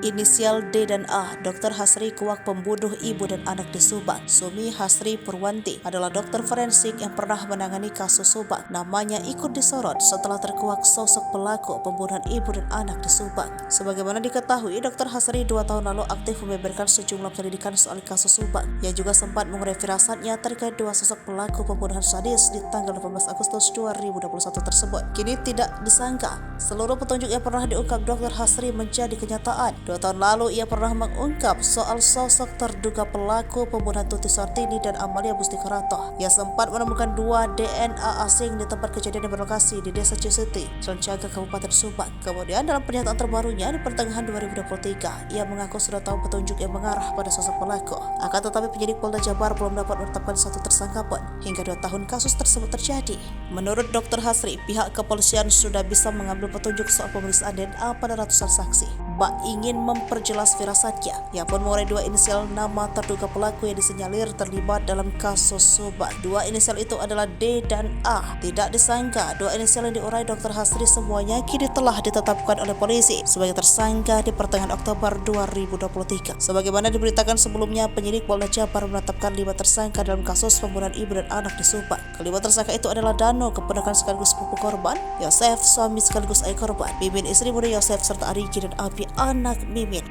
Inisial D dan A, Dr. Hasri Kuak pembunuh ibu dan anak di Subang. Sumi Hasri Purwanti adalah dokter forensik yang pernah menangani kasus Subang. Namanya ikut disorot setelah terkuak sosok pelaku pembunuhan ibu dan anak di Subang. Sebagaimana diketahui, Dr. Hasri 2 tahun lalu aktif membeberkan sejumlah pendidikan soal kasus Subang. Ia juga sempat mengurai firasatnya terkait 2 sosok pelaku pembunuhan sadis di tanggal 18 Agustus 2021 tersebut. Kini tidak disangka, seluruh petunjuk yang pernah diungkap Dr. Hasri menjadi kenyataan. 2 tahun lalu ia pernah mengungkap soal sosok terduga pelaku pembunuhan Tuti Sartini dan Amalia Bustikarato. Ia sempat menemukan 2 DNA asing di tempat kejadian yang berlokasi di Desa Cisiti, Cilencaga, Kabupaten Subang. Kemudian dalam pernyataan terbarunya di pertengahan 2023, ia mengaku sudah tahu petunjuk yang mengarah pada sosok pelaku. Akan tetapi penyidik Polda Jabar belum dapat menetapkan satu tersangka pun hingga 2 tahun kasus tersebut terjadi. Menurut Dr. Hasri, pihak kepolisian sudah bisa mengambil petunjuk soal pemeriksaan DNA pada ratusan saksi. Ingin memperjelas firasatnya. Ia pun mengurai 2 inisial nama terduga pelaku yang disinyalir terlibat dalam kasus Subang. 2 inisial itu adalah D dan A. Tidak disangka, 2 inisial yang diurai Dr. Hasri semuanya kini telah ditetapkan oleh polisi sebagai tersangka di pertengahan Oktober 2023. Sebagaimana diberitakan sebelumnya, penyidik Polda Jabar menetapkan 5 tersangka dalam kasus pembunuhan ibu dan anak di Subang. Kelima tersangka itu adalah Dano, keponakan sekaligus sepupu korban, Yosef, suami sekaligus ayah korban, Mimin, istri muda Yosef, serta Arigi dan Abi, anak Mimin.